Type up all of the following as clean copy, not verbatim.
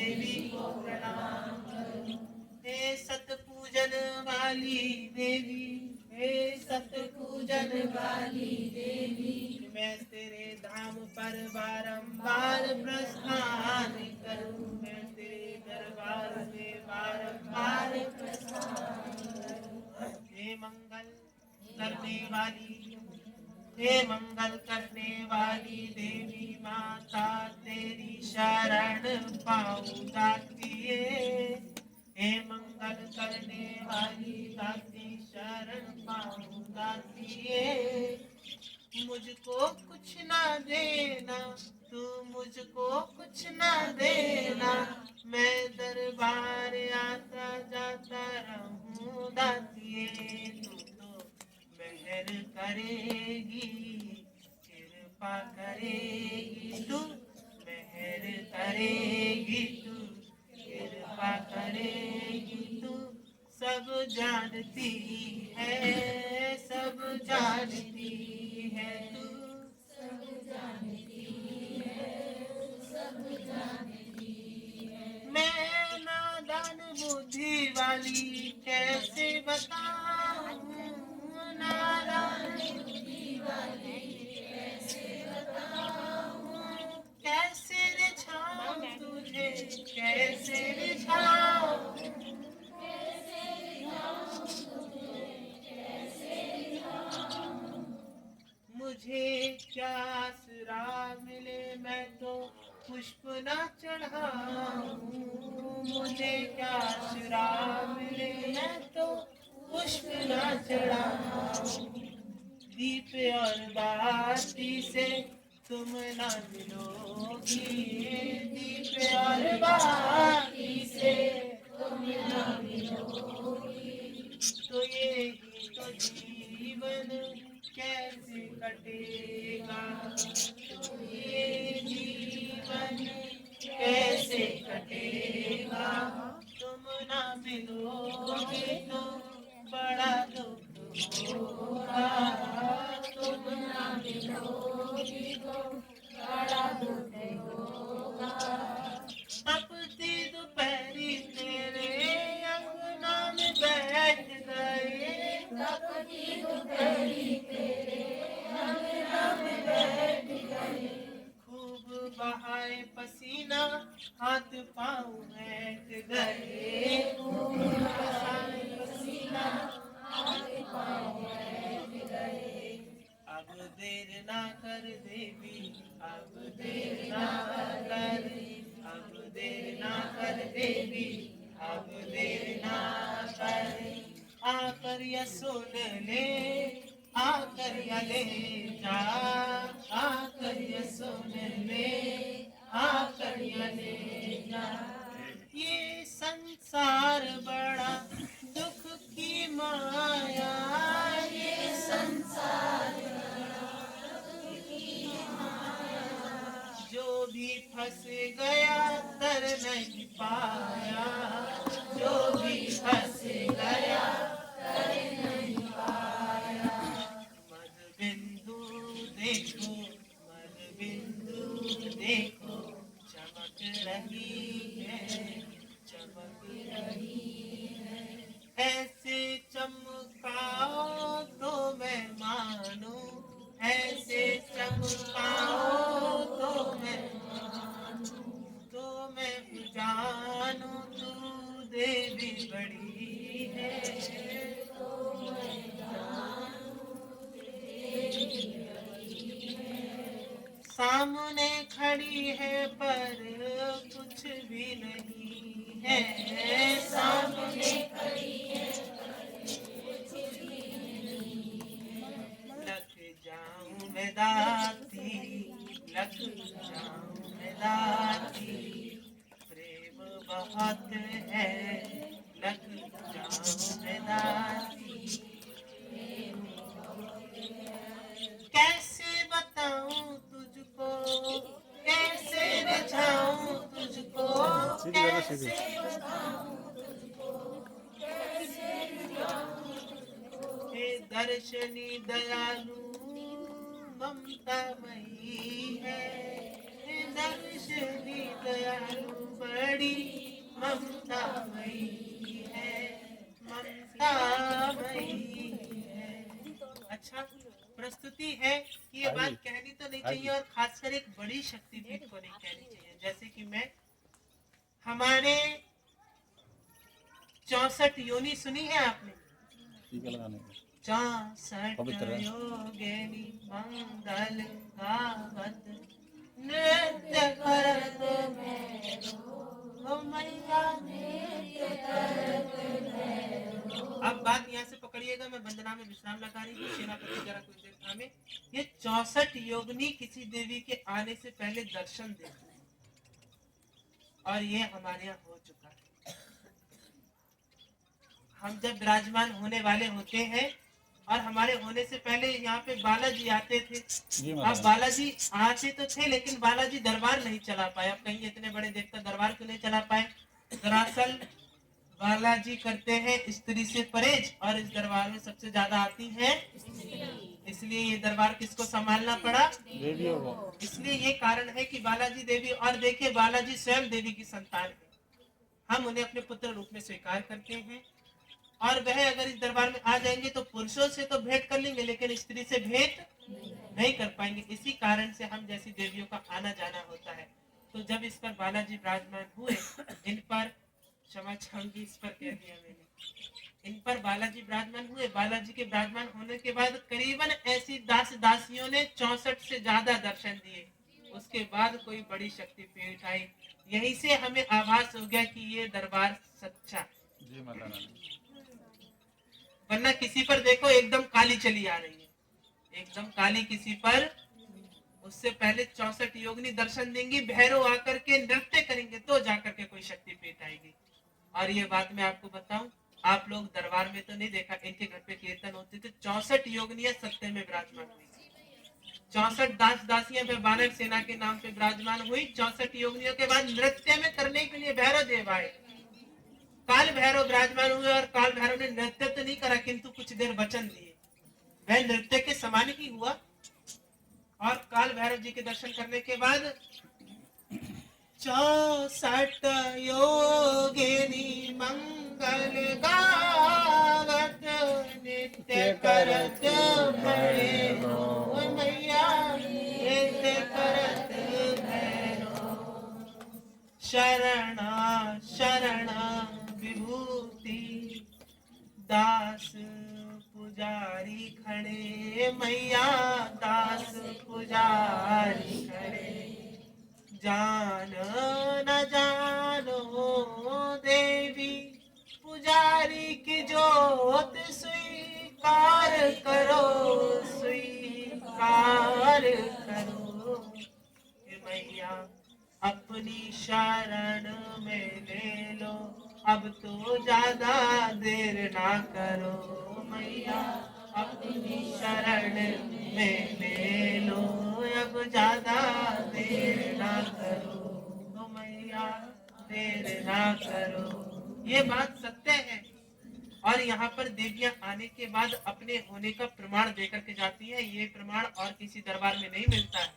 देवी को प्रणाम करूं। हे सत पूजन वाली देवी, हे सत पूजन वाली देवी, मैं तेरे धाम पर बारंबार प्रस्थान करूं, मैं तेरे दरबार में बारंबार प्रस्थान करूं। हे मंगल करने वाली, हे मंगल करने वाली देवी माता, तेरी शरण पाऊं दातिए। हे मंगल करने वाली दाती, शरण पाऊं दातिए। मुझको कुछ ना देना, तू मुझको कुछ ना देना, मैं दरबार आता जाता रहूं दातिए। तू तो मेहर करेगी, कृपा करेगी तू, मेहर करेगी तू, कृपा करेगी तू। सब जानती है, सब जानती है तू, सब जानती है, सब जानती है। मैं नादान बुद्धि वाली कैसे बताऊं, नादान बुद्धि वाली कैसे बताऊं, कैसे रिझाऊं तुझे, कैसे रिझाऊं, कैसे रिझाऊं तुझे, कैसे रिझाऊं। मुझे क्या आसरा मिले, मैं तो पुष्प न चढ़ाऊं, मुझे क्या आसरा मिले, मैं तो पुष्प न चढ़ाऊं। दीप और बाती से तुम न मिलोगी, दीप और बाती से तुम न मिलोगी। तो ये ही तो जीवन कैसे कटेगा, तो ये जीवन कैसे कटेगा। तुम ना मिलोगे तो बड़ा दुख होगा, तुम ना मिलोगी तो बड़ा दुख होगा। तपती दोपहरी तेरे अंगना में बैठ गए, तपती दोपहरी तेरे अंगना में बैठ गए। खूब बहाए पसीना, हाथ पाँव बैठ गए, खूब बहाए पसीना, हाथ पाँव बैठ गए। अब देर ना कर देवी, अब देर ना कर, अब देर ना कर देवी, अब देर ना कर। आकर या सुन ले, आकर या ले जा, आकर या सुन ले, आकर या ले जा। ये संसार बड़ा दुख की माया, ये संसार जो भी फंस गया तर नहीं पाया, जो भी फंस गया तर नहीं पाया। मद बिंदु देखो, मद बिंदु देखो, चमक रही है, चमक रही है। ऐसे चमकाओ तो मैं मानूं, ऐसे चमकाओ तो मैं मानूं, तो मैं जानूं तू देवी बड़ी है, तो मैं जानूं देवी बड़ी है। सामने खड़ी है पर कुछ भी नहीं है, सामने खड़ी है लग जाऊं मैं दाती, लग जाऊं मैं दाती, प्रेम बहुत है, लग जाऊं मैं दाती। कैसे बताऊं तुझको, कैसे रिझाऊं तुझको, कैसे बताऊं तुझको, कैसे रिझाऊं तुझको। हे दर्शनी दयालु ममता मई है, हे सबसे दयालु बड़ी ममता मई है, ममता मई है। अच्छा, प्रस्तुति है कि ये बात कहनी तो नहीं चाहिए और खासकर एक बड़ी शक्तिपीठ को नहीं कहनी चाहिए। जैसे कि मैं हमारे 64 योनि सुनी है आपने? 64 योगिनी मंगल गावत नृत्य करत मैया। अब बात यहाँ से पकड़िएगा, मैं वंदना में विश्राम लगा रही हूँ। सेनापति जरा कुछ देर थामे। ये 64 योगिनी किसी देवी के आने से पहले दर्शन देते हैं और ये हमारे यहाँ हो चुका है। हम जब विराजमान होने वाले होते हैं और हमारे होने से पहले यहाँ पे बालाजी आते थे। अब बालाजी आते तो थे लेकिन बालाजी दरबार नहीं चला पाए। अब कहीं इतने बड़े देवता दरबार क्यों नहीं चला पाए? दरअसल बालाजी करते हैं स्त्री से परहेज और इस दरबार में सबसे ज्यादा आती हैं, इसलिए ये दरबार किसको संभालना पड़ा? देवियों को। इसलिए ये कारण है कि बालाजी देवी, और देखिए बालाजी स्वयं देवी की संतान है। हम उन्हें अपने पुत्र रूप में स्वीकार करते हैं और वह अगर इस दरबार में आ जाएंगे तो पुरुषों से तो भेंट कर लेंगे लेकिन स्त्री से भेंट नहीं कर पाएंगे। इसी कारण से हम जैसी देवियों का आना जाना होता है। तो जब इस पर बालाजी विराजमान हुए, इन पर क्षमा चाहूंगी, इस पर कह दिया मैंने, इन पर बालाजी विराजमान हुए। बालाजी के विराजमान होने के बाद करीबन ऐसी दास दासियों ने 64 से ज्यादा दर्शन दिए। उसके बाद कोई बड़ी शक्तिपीठ आई। यहीं से हमें आभास हो गया कि ये दरबार सच्चा। वरना किसी पर देखो एकदम काली चली आ रही है, एकदम काली किसी पर, उससे पहले 64 योगिनी दर्शन देंगी, भैरव आकर के नृत्य करेंगे तो जाकर के कोई शक्तिपीठ आएगी। और ये बात मैं आपको बताऊं, आप लोग दरबार में तो नहीं देखा, इनके घर पे कीर्तन होते थे। 64 योगिनियां सत्य में विराजमान हुई, 64 दास दासियां वानर सेना के नाम पे विराजमान हुई। 64 योगिनियों के बाद नृत्य में करने के लिए भैरव देव आए, काल भैरव विराजमान हुए और काल भैरव ने नृत्य तो नहीं करा किंतु कुछ देर वचन दिए, वह नृत्य के समान ही हुआ। और काल भैरव जी के दर्शन करने के बाद 64 योगिनी मंगल गावत नित्य करत भैरव मैया, नित्य करत भैरव। शरणा शरणा विभूति दास पुजारी खड़े मैया, दास पुजारी खड़े। जान न जानो देवी पुजारी की जोत, स्वीकार करो स्वीकार करो। मैया अपनी शरण में ले लो, अब तो ज्यादा देर ना करो। मैया अपनी शरण में ले लो, अब ज्यादा देर ना करो। तो मैया देर ना करो। ये बात सत्य है। और यहाँ पर देवियां आने के बाद अपने होने का प्रमाण देकर के जाती है। ये प्रमाण और किसी दरबार में नहीं मिलता है।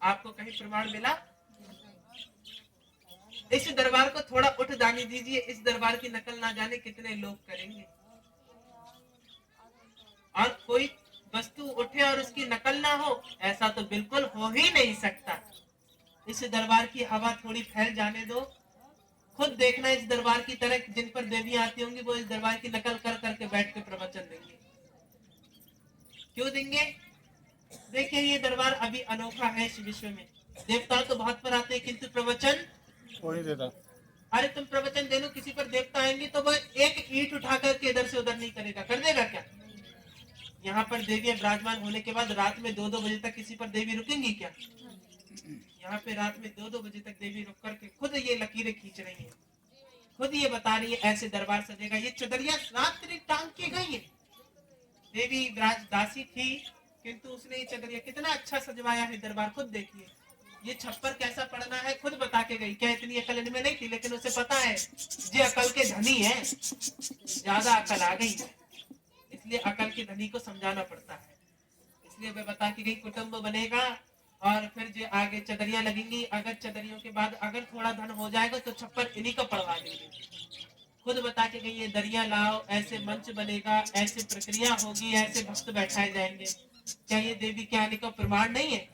आपको कहीं प्रमाण मिला? इस दरबार को थोड़ा उठ दानी दीजिए, इस दरबार की नकल ना जाने कितने लोग करेंगे। और कोई वस्तु उठे और उसकी नकल ना हो, ऐसा तो बिल्कुल हो ही नहीं सकता। इस दरबार की हवा थोड़ी फैल जाने दो, खुद देखना इस दरबार की तरह जिन पर देवी आती होंगी वो इस दरबार की नकल कर करके बैठ के प्रवचन देंगे। क्यों देंगे? देखिए ये दरबार अभी अनोखा है इस विश्व में। देवता तो बहुत पर आते हैं किंतु प्रवचन कोई देता। अरे तुम प्रवचन दे लो, किसी पर देवता आएंगे तो वो एक ईंट उठा करके इधर से उधर नहीं करेगा, कर देगा क्या? यहाँ पर देवी विराजमान होने के बाद रात में 2-2 बजे तक किसी पर देवी रुकेंगी क्या? यहाँ पे रात में 2-2 बजे तक देवी रुक करके खुद ये लकीरें खींच रही है, खुद ये बता रही है ऐसे दरबार सजेगा। ये चदरिया रात्रि टांग के गई है। देवी विराज दासी थी किंतु उसने ये चदरिया कितना अच्छा सजवाया है दरबार, खुद देखिए। ये छप्पर कैसा पड़ना है खुद बता के गई। क्या इतनी अकल इनमें नहीं थी? लेकिन उसे पता है ये अकल के धनी है, ज्यादा अकल आ गई है, इसलिए अकल के धनी को समझाना पड़ता है। इसलिए वह बता के गई कुटुंब बनेगा और फिर जो आगे चदरियां लगेंगी, अगर चदरियों के बाद अगर थोड़ा धन हो जाएगा तो छप्पर इन्हीं का पड़वा देंगे। खुद बता के गई ये दरिया लाओ, ऐसे मंच बनेगा, ऐसे प्रक्रिया होगी, ऐसे भक्त बैठाए जाएंगे। क्या ये देवी के आने का प्रमाण नहीं है?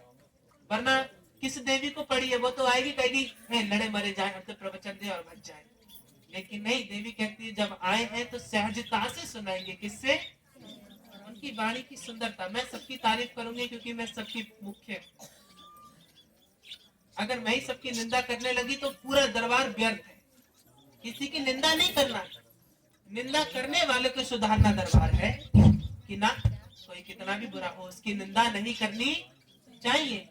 वरना किस देवी को पड़ी है, वो तो आएगी कहेगी है लड़े मरे जाए, हम तो प्रवचन दे और बच जाए। लेकिन नहीं, देवी कहती है जब आए हैं तो सहजता से सुनाएंगे। किससे? उनकी वाणी की सुंदरता। मैं सबकी तारीफ करूंगी क्योंकि मैं सबकी मुख्य। अगर मैं ही सबकी निंदा करने लगी तो पूरा दरबार व्यर्थ है। किसी की निंदा नहीं करना, निंदा करने वाले को सुधारना दरबार है कि ना। कोई कितना भी बुरा हो उसकी निंदा नहीं करनी चाहिए,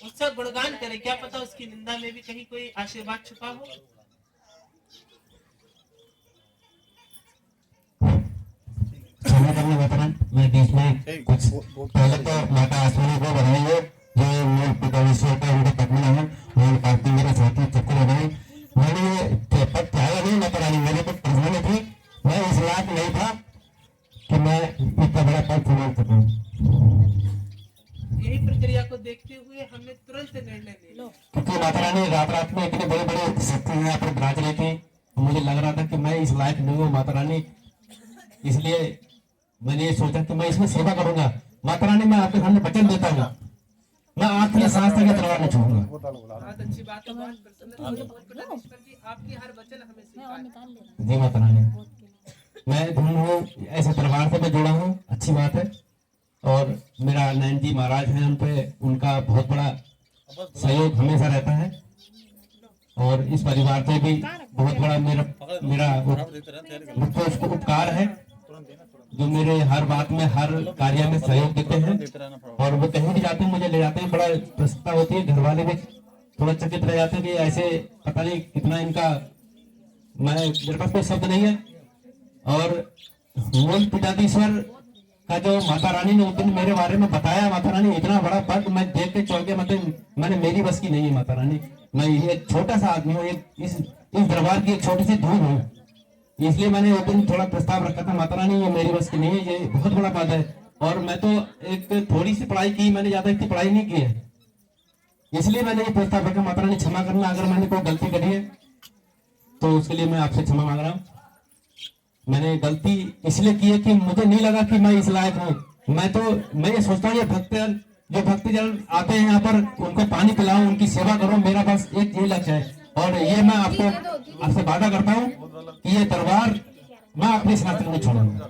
उसका गुणगान करे। क्या पता उसकी निंदा में भी कहीं कोई आशीर्वाद छुपा हो। मैं बीच में कुछ पहले तो माता अश्विनी को बधाई है जो मूल पिता विश्व का उनके पत्नी है, मूल कार्तिक मेरे साथी चक्कर लगाई। मैंने पद त्यागा नहीं, माता रानी मेरे को पढ़ाने थी, मैं इस लायक नहीं था कि मैं इतना बड़ा पद संभाल सकूं। यही प्रक्रिया को देखते हुए हमने तुरंत निर्णय लिया, क्योंकि माता रानी रात में इतने बड़े बड़े शक्ति यहाँ पर विराज रही थी, मुझे लग रहा था कि मैं इस लायक नहीं हूँ माता रानी। इसलिए मैंने ये सोचा कि मैं इसमें सेवा करूंगा। माता रानी मैं आपके सामने वचन देता हूँ, मैं आखिरी सांस तक दरबार में छोड़ूंगा। बहुत अच्छी बात है, बहुत प्रसन्नता जी, आपकी हर वचन हमें स्वीकार। जी माता रानी, मैं धन्य हूँ, ऐसे परिवार से मैं जुड़ा हूँ, अच्छी बात है। और मेरा नयन जी महाराज हैं, उन पे उनका बहुत बड़ा सहयोग हमेशा रहता है। और इस परिवार से भी बहुत बड़ा मेरा उसको उपकार है, जो मेरे हर बात में हर कार्य में सहयोग देते हैं। और वो कहीं भी जाते हैं मुझे ले जाते हैं, बड़ा प्रसन्नता होती है। घर वाले भी थोड़ा चकित रह जाते हैं कि ऐसे पता नहीं कितना इनका, मेरे पास कोई शब्द नहीं है। और मूल पिताधीश्वर का जो माता रानी ने उस दिन मेरे बारे में बताया, माता रानी इतना बड़ा पद मैं देख के चौंक गया। मतलब मैंने मेरी बस की नहीं है माता रानी, मैं ये छोटा सा आदमी हूँ, इस दरबार की एक छोटी सी धूल हूँ। इसलिए मैंने उस दिन थोड़ा प्रस्ताव रखा था, माता रानी ये मेरी बस की नहीं है, ये बहुत बड़ा पद है। और मैं तो एक थोड़ी सी पढ़ाई की, मैंने ज्यादा इतनी पढ़ाई नहीं की है। इसलिए मैंने ये प्रस्ताव रखा, माता रानी क्षमा करना अगर मैंने कोई गलती करी है तो उसके लिए मैं आपसे क्षमा मांग रहा हूँ। मैंने गलती इसलिए की है कि मुझे नहीं लगा कि मैं इस लायक हूँ। मैं ये सोचता हूँ ये जो भक्तजन आते हैं यहाँ पर उनको पानी पिलाऊं, उनकी सेवा करूं, मेरा बस एक ये लक्ष्य है। और ये मैं आपसे वादा करता हूँ कि ये दरबार मैं अपने शास्त्र में छोड़ूंगा।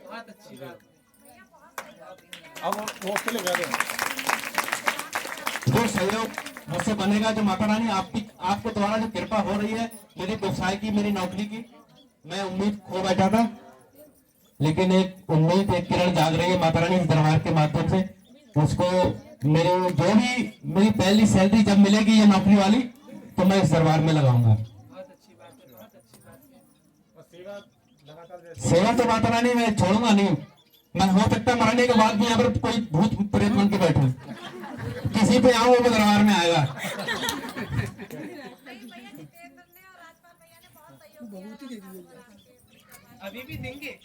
बहुत अच्छी बात। जो सहयोग मुझसे बनेगा, जो माता रानी आपके द्वारा जो कृपा हो रही है मेरी व्यवसाय की, मेरी नौकरी की, मैं उम्मीद खो बैठा था, लेकिन एक उम्मीद, एक किरण जाग रही है माता रानी इस दरबार के माध्यम से। उसको मेरी पहली सैलरी जब मिलेगी ये नौकरी वाली, तो मैं इस दरबार में लगाऊंगा। बहुत अच्छी बात है, बहुत अच्छी बात है। सेवा तो माता रानी मैं छोड़ूंगा नहीं। मैं हो सकता मरने के बाद भी अगर कोई भूत प्रेत बन के बैठूं, किसी पे आऊं वो दरबार में आएगा। अभी भी देंगे।